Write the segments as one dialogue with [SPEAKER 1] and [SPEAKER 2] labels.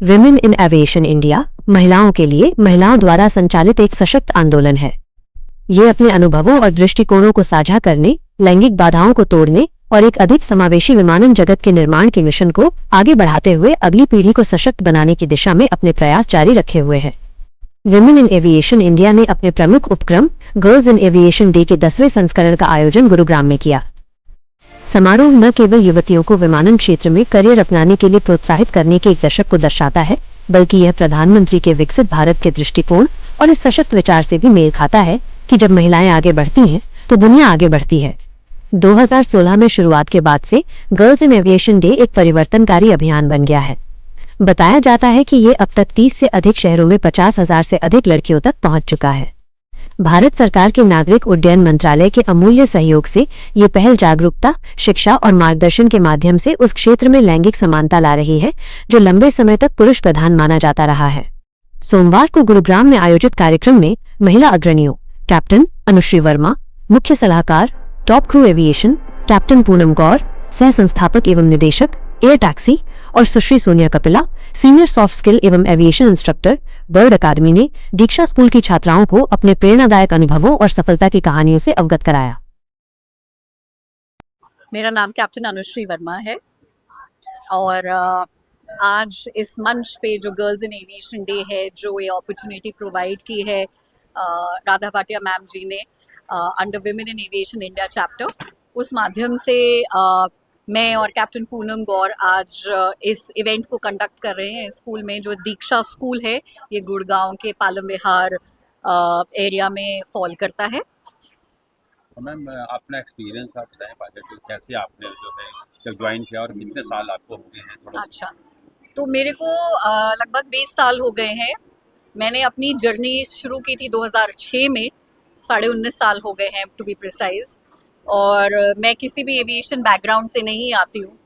[SPEAKER 1] Women in aviation India महिलाओं के लिए महिलाओं द्वारा संचालित एक सशक्त आंदोलन है। ये अपने अनुभवों और दृष्टिकोणों को साझा करने, लैंगिक बाधाओं को तोड़ने और एक अधिक समावेशी विमानन जगत के निर्माण के मिशन को आगे बढ़ाते हुए अगली पीढ़ी को सशक्त बनाने की दिशा में अपने प्रयास जारी रखे हुए है। विमेन इन एविएशन इंडिया ने अपने प्रमुख उपक्रम गर्ल्स इन एविएशन डे के 10वें संस्करण का आयोजन गुरुग्राम में किया। समारोह न केवल युवतियों को विमानन क्षेत्र में करियर अपनाने के लिए प्रोत्साहित करने के एक दशक को दर्शाता है, बल्कि यह प्रधानमंत्री के विकसित भारत के दृष्टिकोण और इस सशक्त विचार से भी मेल खाता है कि जब महिलाएं आगे बढ़ती हैं तो दुनिया आगे बढ़ती है। 2016 में शुरुआत के बाद से गर्ल्स इन एविएशन डे एक परिवर्तनकारी अभियान बन गया है। बताया जाता है कि ये अब तक 30 से अधिक शहरों में 50,000 से अधिक लड़कियों तक पहुंच चुका है। भारत सरकार के नागरिक उड्डयन मंत्रालय के अमूल्य सहयोग से ये पहल जागरूकता, शिक्षा और मार्गदर्शन के माध्यम से उस क्षेत्र में लैंगिक समानता ला रही है जो लंबे समय तक पुरुष प्रधान माना जाता रहा है। सोमवार को गुरुग्राम में आयोजित कार्यक्रम में महिला अग्रणियों कैप्टन अनुश्री वर्मा, मुख्य सलाहकार Top Crew Aviation captain Poonam Gaur, सह संस्थापक एवं निदेशक एयर टैक्सी और Sushri Sonia Kapila, senior soft skill एवं एविएशन इंस्ट्रक्टर बर्ड अकादमी ने दीक्षा स्कूल की छात्राओं को अपने प्रेरणादायक अनुभवों और सफलता की कहानियों से अवगत कराया।
[SPEAKER 2] मेरा नाम कैप्टन अनुश्री वर्मा है और आज इस मंच पे जो गर्ल्स इन एविएशन डे है, जो ये अपॉर्चुनिटी प्रोवाइड की है राधा भाटिया मैम जी ने under women in aviation India chapter, उस माध्यम से मैं और कैप्टन पूनम गौर आज इस इवेंट को कंडक्ट कर रहे हैं स्कूल में, जो दीक्षा स्कूल है। ये गुड़गांव के पालम विहार एरिया में फॉल करता है।
[SPEAKER 3] मैम, अपना एक्सपीरियंस आप बताएं पायलट, कैसे आपने जो है जब ज्वाइन किया और कितने साल आपको हो गए हैं थोड़ा?
[SPEAKER 2] अच्छा, तो मेरे को लगभग 20 साल हो गए हैं। मैंने अपनी जर्नी शुरू की थी 2006 में, 19.5 साल हो गए हैं टू बी प्रिसाइज। और मैं किसी भी एविएशन बैकग्राउंड से नहीं आती हूँ।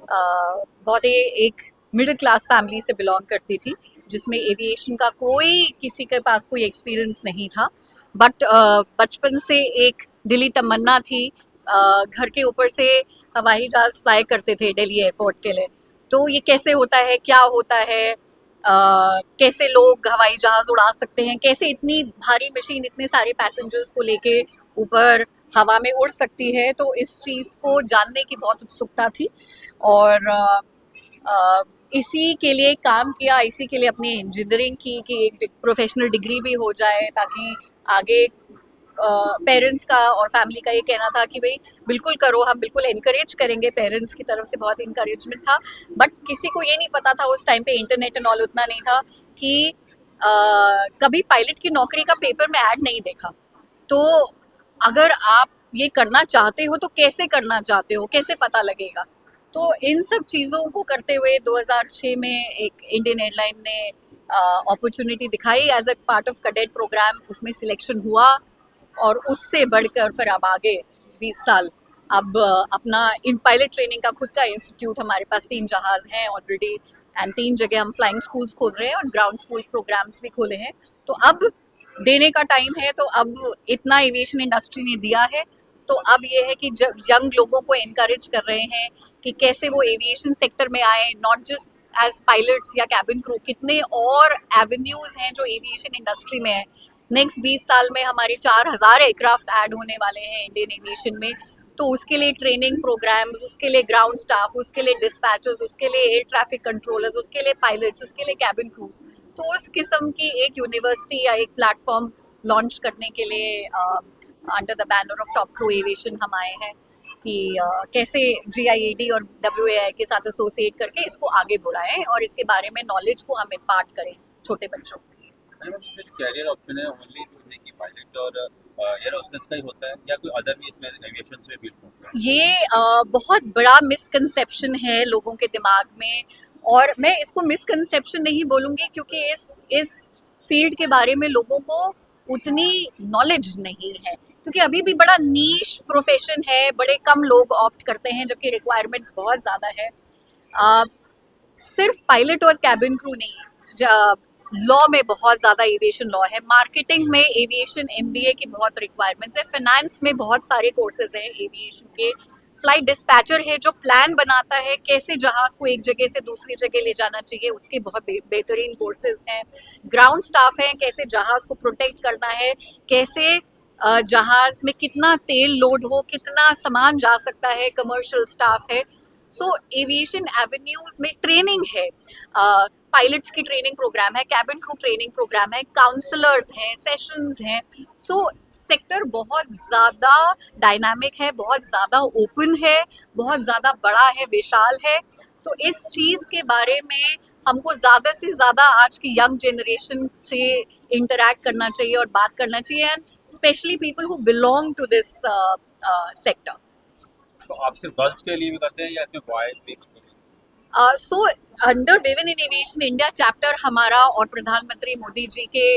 [SPEAKER 2] बहुत ही एक मिडिल क्लास फैमिली से बिलोंग करती थी, जिसमें एविएशन का किसी के पास कोई एक्सपीरियंस नहीं था। बट बचपन से एक दिली तमन्ना थी। घर के ऊपर से हवाई जहाज़ फ्लाई करते थे दिल्ली एयरपोर्ट के लिए। तो ये कैसे होता है, क्या होता है, कैसे लोग हवाई जहाज़ उड़ा सकते हैं, कैसे इतनी भारी मशीन इतने सारे पैसेंजर्स को लेके ऊपर हवा में उड़ सकती है। तो इस चीज़ को जानने की बहुत उत्सुकता थी और इसी के लिए काम किया, इसी के लिए अपनी इंजीनियरिंग की कि एक प्रोफेशनल डिग्री भी हो जाए, ताकि आगे पेरेंट्स का और फैमिली का ये कहना था कि भाई बिल्कुल करो, हम बिल्कुल इनकरेज करेंगे। पेरेंट्स की तरफ से बहुत इनकरेजमेंट था। बट किसी को ये नहीं पता था उस टाइम पे, इंटरनेट एंड ऑल उतना नहीं था कि कभी पायलट की नौकरी का पेपर में ऐड नहीं देखा। तो अगर आप ये करना चाहते हो तो कैसे करना चाहते हो, कैसे पता लगेगा? तो इन सब चीज़ों को करते हुए 2006 में एक इंडियन एयरलाइन ने अपॉर्चुनिटी दिखाई as a part of cadet programme. उसमें सिलेक्शन हुआ और उससे बढ़कर फिर अब आगे 20 साल अब अपना इन पायलट ट्रेनिंग का खुद का इंस्टीट्यूट, हमारे पास 3 जहाज़ हैं ऑलरेडी एंड 3 जगह हम फ्लाइंग स्कूल्स खोल रहे हैं और ग्राउंड स्कूल प्रोग्राम्स भी खोले हैं। तो अब देने का टाइम है। तो अब इतना एविएशन इंडस्ट्री ने दिया है, तो अब ये है कि जब यंग लोगों को इनकरेज कर रहे हैं कि कैसे वो एविएशन सेक्टर में आए, नॉट जस्ट एज पायलट्स या कैबिन क्रू। कितने और एवेन्यूज़ हैं जो एविएशन इंडस्ट्री में है। नेक्स्ट 20 साल में हमारे 4000 एयरक्राफ्ट ऐड होने वाले हैं इंडियन एविएशन में। तो उसके लिए ट्रेनिंग प्रोग्राम्स, उसके लिए ग्राउंड स्टाफ, उसके लिए डिस्पैचर्स, उसके लिए एयर ट्रैफिक कंट्रोलर्स, उसके लिए पायलट्स, उसके लिए कैबिन क्रूज। तो उस किस्म की एक यूनिवर्सिटी या एक प्लेटफॉर्म लॉन्च करने के लिए under the banner of top Crew aviation हम आए हैं कि कैसे GIAD और WAI के साथ एसोसिएट करके इसको आगे बढ़ाएं और इसके बारे में नॉलेज को हम इम्पार्ट करें छोटे बच्चों को।
[SPEAKER 3] कैरियर ऑप्शन है ओनली जो है कि पायलट और एयर होस्टेस का ही होता है या कोई अदर भी इसमें एविएशन में भी होता है?
[SPEAKER 2] ये बहुत बड़ा मिसकंसेप्शन है लोगों के दिमाग में, और मैं इसको मिसकंसेप्शन नहीं बोलूँगी क्योंकि इस फील्ड के बारे में लोगों को उतनी नॉलेज नहीं है, क्योंकि अभी भी बड़ा नीश प्रोफेशन है, बड़े कम लोग ऑप्ट करते हैं, जबकि रिक्वायरमेंट्स बहुत ज़्यादा है। सिर्फ पायलट और कैबिन क्रू नहीं, लॉ में बहुत ज़्यादा एविएशन लॉ है, मार्केटिंग में एविएशन MBA की बहुत रिक्वायरमेंट्स है, फाइनेंस में बहुत सारे कोर्सेज हैं एविएशन के, फ्लाइट डिस्पैचर है जो प्लान बनाता है कैसे जहाज को एक जगह से दूसरी जगह ले जाना चाहिए, उसके बहुत बेहतरीन कोर्सेज हैं। ग्राउंड स्टाफ है, कैसे जहाज को प्रोटेक्ट करना है, कैसे जहाज में कितना तेल लोड हो, कितना सामान जा सकता है, कमर्शियल स्टाफ है। सो एविएशन एवेन्यूज में ट्रेनिंग है, पायलट्स की ट्रेनिंग प्रोग्राम है, कैबिन क्रू ट्रेनिंग प्रोग्राम है, काउंसलर्स हैं, सेशंस हैं। सो सेक्टर बहुत ज़्यादा डायनामिक है, बहुत ज़्यादा ओपन है, बहुत ज़्यादा बड़ा है, विशाल है। तो इस चीज़ के बारे में हमको ज़्यादा से ज़्यादा आज की यंग जनरेशन से इंटरैक्ट करना चाहिए और बात करना चाहिए, and specially people who belong to this sector.
[SPEAKER 3] तो आप सिर्फ गर्ल्स के लिए भी करते हैं या इसमें बॉयज भी करते हैं?
[SPEAKER 2] So under women in aviation India chapter हमारा और प्रधानमंत्री मोदी जी के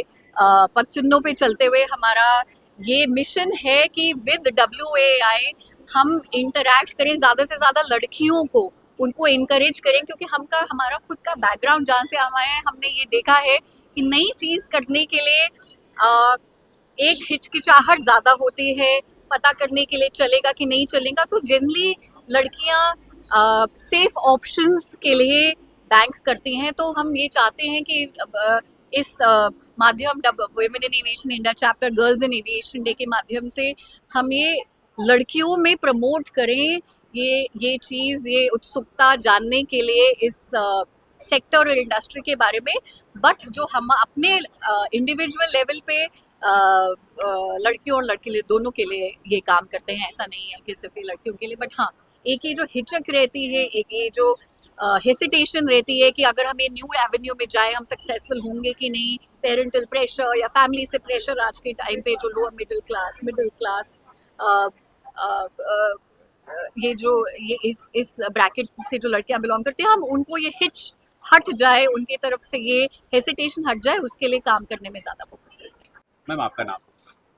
[SPEAKER 2] पद चिन्हों पे चलते हुए हमारा ये मिशन है कि विद WAI हम इंटरैक्ट करें ज़्यादा से ज़्यादा लड़कियों को, उनको इनकरेज करें, क्योंकि हमारा खुद का बैकग्राउंड जहाँ से हम आए हैं, हमने ये देखा है कि नई चीज़ करने के लिए एक हिचकिचाहट ज़्यादा होती है, पता करने के लिए चलेगा कि नहीं चलेगा। तो जनरली लड़कियाँ सेफ ऑप्शंस के लिए बैंक करती हैं। तो हम ये चाहते हैं कि इस माध्यम women in aviation India chapter girls in aviation day के माध्यम से हम ये लड़कियों में प्रमोट करें ये चीज़, ये उत्सुकता जानने के लिए इस सेक्टर और इंडस्ट्री के बारे में। बट जो हम अपने इंडिविजुअल लेवल पे लड़कियों और लड़के दोनों के लिए ये काम करते हैं, ऐसा नहीं है कि सिर्फ ये लड़कियों के लिए। बट हाँ, एक ये जो हिचक रहती है, एक ये जो हेसिटेशन रहती है कि अगर हम ये न्यू एवेन्यू में जाए हम सक्सेसफुल होंगे कि नहीं, पेरेंटल प्रेशर या फैमिली से प्रेशर आज के टाइम पे जो लोअर मिडिल क्लास ये इस ब्रैकेट से जो लड़कियां बिलोंग करती हैं, हम उनको ये हिच हट जाए, उनके तरफ से ये हेसिटेशन हट जाए, उसके लिए काम करने में ज़्यादा फोकस करते हैं।
[SPEAKER 3] मैम आपका नाम?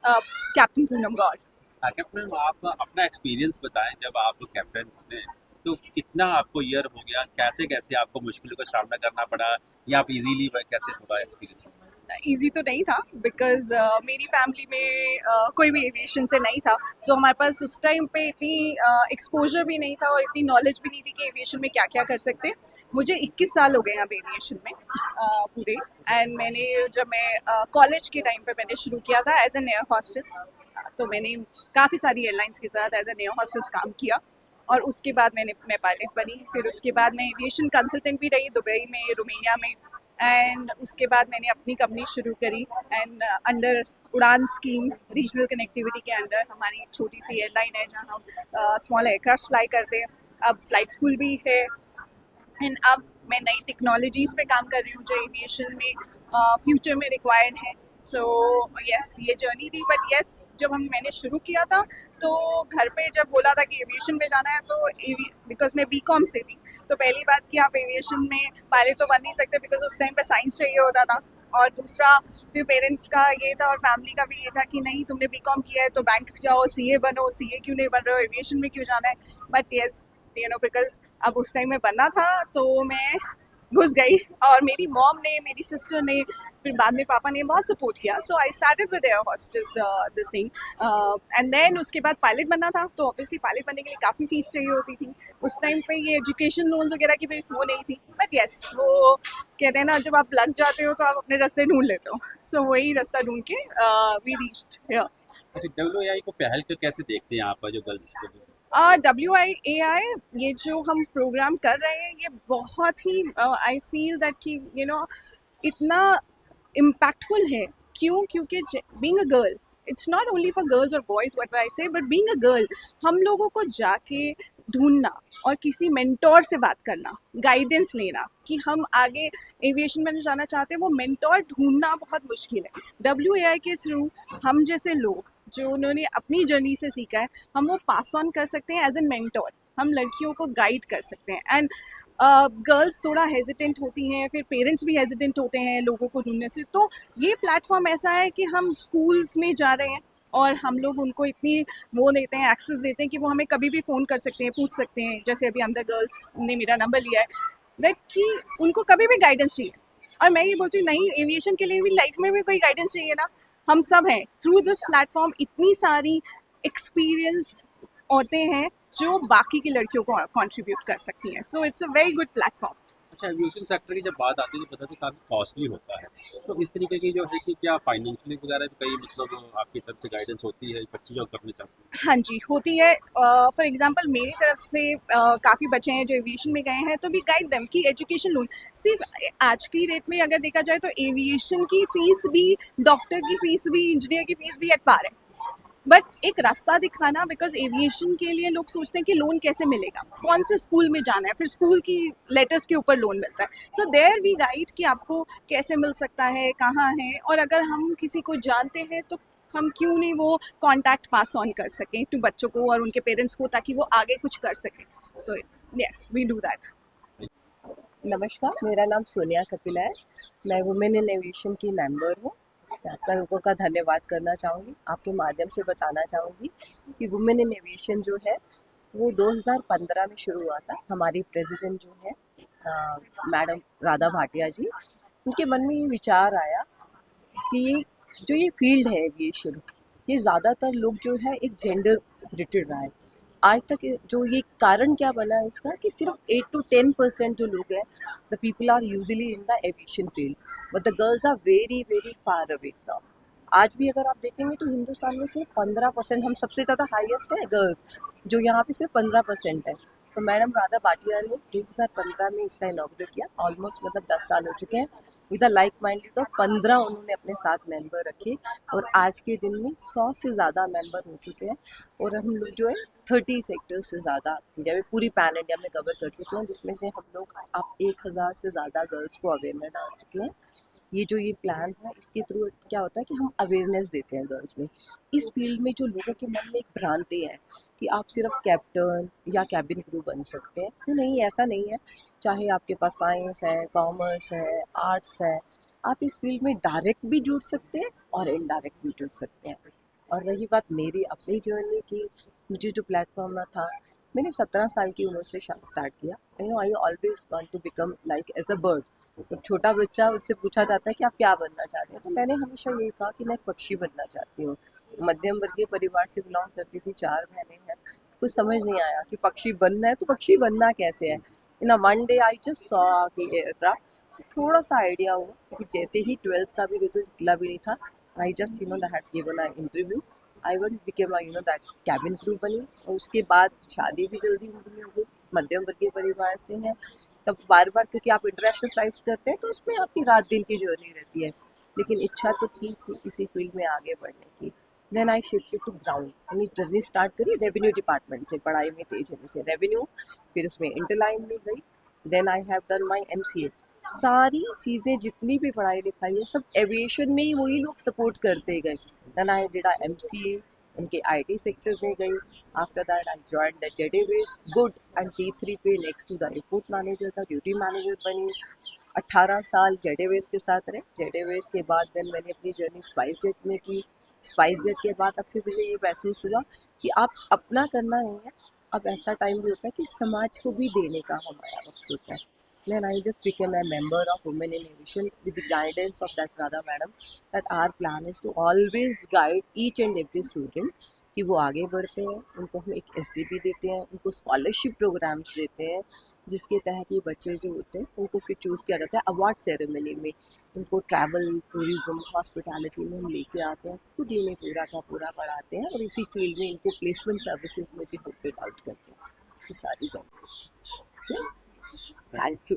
[SPEAKER 4] कैप्टन पूनम गौर।
[SPEAKER 3] कैप्टन, आप अपना एक्सपीरियंस बताएं, जब आप कैप्टन बने तो कितना आपको ईयर हो गया, कैसे कैसे आपको मुश्किलों का सामना करना पड़ा या आप इजीली कैसे थोड़ा एक्सपीरियंस?
[SPEAKER 4] ईजी तो नहीं था बिकॉज मेरी फैमिली में कोई भी एविएशन से नहीं था, सो हमारे पास उस टाइम पे इतनी एक्सपोजर भी नहीं था और इतनी नॉलेज भी नहीं थी कि एविएशन में क्या क्या कर सकते हैं। मुझे 21 साल हो गए अब एविएशन में पूरे, एंड जब मैं कॉलेज के टाइम पे मैंने शुरू किया था एज एन एयर हॉस्टेस, तो मैंने काफ़ी सारी एयरलाइंस के साथ एज एन एयर हॉस्टेस काम किया, और उसके बाद मैं पायलट बनी। फिर उसके बाद मैं एविएशन कंसल्टेंट भी रही दुबई में, रोमानिया में, एंड उसके बाद मैंने अपनी कंपनी शुरू करी, एंड अंडर उड़ान स्कीम रीजनल कनेक्टिविटी के अंडर हमारी एक छोटी सी एयरलाइन है जहाँ हम स्मॉल एयरक्राफ्ट फ्लाई करते हैं। अब फ्लाइट स्कूल भी है, एंड अब मैं नई टेक्नोलॉजीज़ पे काम कर रही हूँ जो एविएशन में फ्यूचर में रिक्वायर्ड है। सो यस, ये जर्नी थी। बट यस, जब मैंने शुरू किया था तो घर पे जब बोला था कि एविएशन में जाना है, तो बिकॉज मैं BCom से थी, तो पहली बात कि आप एविएशन में पायलट तो बन नहीं सकते बिकॉज उस टाइम पे साइंस चाहिए होता था, और दूसरा फिर पेरेंट्स का ये था और फैमिली का भी ये था कि नहीं, तुमने BCom किया है तो बैंक जाओ, CA बनो, CA क्यों नहीं बन रहे हो, एविएशन में क्यों जाना है। बट यस, बिकॉज अब उस टाइम में बनना था तो मैं घुस गई, और मेरी मॉम ने, मेरी सिस्टर ने, फिर बाद में पापा ने बहुत सपोर्ट किया। तो I started with air hostess this thing, and then उसके बाद पायलट बनना था, तो ऑब्वियसली पायलट बनने के लिए काफ़ी फीस चाहिए होती थी। उस टाइम पे ये एजुकेशन लोन्स वगैरह की भी वो नहीं थी। बट यस, वो कहते हैं ना, जब आप लग जाते हो तो आप अपने रास्ते ढूंढ लेते हो। सो वही रास्ता ढूंढ के वी रीच्ड हियर।
[SPEAKER 3] अच्छा, WAI को पहल को कैसे देखते हैं आप, जो गर्ल्स को?
[SPEAKER 4] WAI ये जो हम प्रोग्राम कर रहे हैं, ये बहुत ही आई फील दैट कि इतना इम्पैक्टफुल है। क्यों? क्योंकि being a girl, it's not only for girls और बॉयज़ व्हाट आई से, बट बीइंग अ गर्ल, हम लोगों को जाके ढूंढना और किसी मेंटोर से बात करना, गाइडेंस लेना कि हम आगे एविएशन में जाना चाहते हैं, वो मेंटोर ढूंढना बहुत मुश्किल है। WAI के थ्रू हम जैसे लोग जो उन्होंने अपनी जर्नी से सीखा है, हम वो पास ऑन कर सकते हैं एज एन मेंटोर। हम लड़कियों को गाइड कर सकते हैं, एंड गर्ल्स थोड़ा हेजिटेंट होती हैं, फिर पेरेंट्स भी हेजिटेंट होते हैं लोगों को ढूंढने से। तो ये प्लेटफॉर्म ऐसा है कि हम स्कूल्स में जा रहे हैं और हम लोग उनको इतनी वो देते हैं, एक्सेस देते हैं कि वो हमें कभी भी फ़ोन कर सकते हैं, पूछ सकते हैं। जैसे अभी अंदर गर्ल्स ने मेरा नंबर लिया है, दैट कि उनको कभी भी गाइडेंस चाहिए। और मैं ये बोलती हूँ, नहीं, एविएशन के लिए भी लाइफ में भी कोई गाइडेंस चाहिए ना, हम सब हैं। थ्रू दिस प्लेटफॉर्म इतनी सारी एक्सपीरियंस्ड औरतें हैं जो बाकी की लड़कियों को कंट्रीब्यूट कर सकती हैं. So it's a very good platform.
[SPEAKER 3] अच्छा, एविएशन सेक्टर की जब बात आती है तो पता तो काफ़ी कॉस्टली होता है, तो इस तरीके की जो है कि क्या फाइनेंशियली वगैरह भी कहीं मतलब आपकी तरफ से गाइडेंस होती है बच्चे जो करना चाहते हैं?
[SPEAKER 4] हाँ जी, होती है. फॉर एग्जांपल मेरी तरफ से काफ़ी बच्चे हैं जो एविएशन में गए हैं, तो भी गाइड देम कि एजुकेशन लोन सिर्फ आज की डेट में अगर देखा जाए तो एविएशन की फ़ीस भी, डॉक्टर की फ़ीस भी, इंजीनियर की फ़ीस भी एट पार है. बट एक रास्ता दिखाना, बिकॉज एविएशन के लिए लोग सोचते हैं कि लोन कैसे मिलेगा, कौन से स्कूल में जाना है, फिर स्कूल की लेटर्स के ऊपर लोन मिलता है. सो देयर वी गाइड कि आपको कैसे मिल सकता है, कहाँ है, और अगर हम किसी को जानते हैं तो हम क्यों नहीं वो कॉन्टैक्ट पास ऑन कर सकें टू बच्चों को और उनके पेरेंट्स को, ताकि वो आगे कुछ कर सकें. So yes, we do that.
[SPEAKER 5] नमस्कार, मेरा नाम सोनिया कपिला है. मैं वुमेन इन एविएशन की मेंबर हूँ. मैं आपका लोगों का धन्यवाद करना चाहूँगी. आपके माध्यम से बताना चाहूँगी कि वुमेन इन एविएशन जो है वो 2015 में शुरू हुआ था. हमारी प्रेसिडेंट जो है मैडम राधा भाटिया जी, उनके मन में ये विचार आया कि जो ये फील्ड है एविएशन, ये ज़्यादातर लोग जो है एक जेंडर रिलेटेड रहा है. आज तक जो ये कारण क्या बना है इसका कि सिर्फ 8 to 10% जो लोग हैं, the people are usually in the aviation field, but the girls are very very far away from. आज भी अगर आप देखेंगे तो हिंदुस्तान में सिर्फ 15%, हम सबसे ज़्यादा हाईएस्ट है गर्ल्स, जो यहाँ पे सिर्फ 15% है. तो मैडम राधा भाटिया ने 2015 में इसका इनॉग्रेट किया. ऑलमोस्ट मतलब 10 साल हो चुके हैं. विद अ लाइक माइंडेड तो 15 उन्होंने अपने साथ मेंबर रखे, और आज के दिन में 100 से ज़्यादा मेंबर हो चुके हैं. और हम लोग जो है 30 सेक्टर से ज़्यादा इंडिया में, पूरी पैन इंडिया में कवर कर चुके हैं, जिसमें से हम लोग अब 1000 से ज़्यादा गर्ल्स को अवेयरनेस डाल चुके हैं. ये जो ये प्लान है, इसके थ्रू क्या होता है कि हम अवेयरनेस देते हैं गर्ल्स में. इस फील्ड में जो लोगों के मन में एक भ्रांति है कि आप सिर्फ कैप्टन या कैबिन क्रू बन सकते हैं, तो नहीं, ऐसा नहीं है. चाहे आपके पास साइंस है, कॉमर्स है, आर्ट्स है, आप इस फील्ड में डायरेक्ट भी जुड़ सकते हैं और इनडायरेक्ट भी जुड़ सकते हैं. और रही बात मेरी अपनी जर्नी की, मुझे जो प्लेटफॉर्म था, मैंने 17 साल की उम्र से स्टार्ट किया. I always want to become like as a bird. तो छोटा बच्चा, उससे पूछा जाता है कि आप क्या बनना चाहते हैं, तो मैंने हमेशा ये कहा कि मैं पक्षी बनना चाहती हूँ. मध्यम वर्गीय परिवार से बिलोंग करती थी, 4 बहनें हैं. कुछ समझ नहीं आया कि पक्षी बनना है, तो पक्षी बनना कैसे है. In one day I just saw कि एयरक्राफ्ट, थोड़ा सा आइडिया हुआ, क्योंकि जैसे ही 12th का भी रिजल्ट निकला भी नहीं था, I just that given a interview. I want became that cabin crew बनी. और उसके बाद शादी भी जल्दी उम्र में हो गई. मध्यम वर्गीय परिवार से है, तब बार बार, क्योंकि आप इंटरनेशनल फ्लाइट्स करते हैं तो उसमें आपकी रात दिन की जर्नी रहती है, लेकिन इच्छा तो थी इसी फील्ड में आगे बढ़ने की. Then I shifted to ground. अपनी जर्नी स्टार्ट करी रेवेन्यू डिपार्टमेंट से, पढ़ाई में तेज होने से रेवेन्यू, फिर उसमें इंटरलाइन में गई. Then I have done my MCA. सारी चीज़ें जितनी भी पढ़ाई लिखाई है सब एविएशन में ही वही लोग सपोर्ट करते गए. देन आई डिड MCA, उनके IT सेक्टर में गई. After that I join the Jet Airways good and T3 पे next to the airport manager का ड्यूटी मैनेजर बनी. 18 साल जेट एयरवेज के साथ रहे. जेट एयरवेज के बाद देन मैंने अपनी जर्नी स्पाइस जेट में की. स्पाइस जेट के बाद अब फिर मुझे ये महसूस हुआ कि आप अपना करना नहीं है, अब ऐसा टाइम भी होता है कि समाज को भी देने का हमारा वक्त होता है. Then I just became a member of Women in Aviation with the guidance of that Radha madam, that our plan is to always guide each and every student कि वो आगे बढ़ते हैं. उनको हम एक SCP देते हैं, उनको स्कॉलरशिप प्रोग्राम्स देते हैं, जिसके तहत ये बच्चे जो होते हैं उनको फिर चूज़ किया जाता है अवार्ड सेरेमनी में. उनको ट्रैवल, टूरिज्म, हॉस्पिटैलिटी में हम लेके आते हैं, खुद ही में पूरा का पूरा पढ़ाते हैं, और इसी फील्ड में इनको प्लेसमेंट सर्विसेज में भी होपरेट आउट करते हैं. ये सारी जगह. Thank you.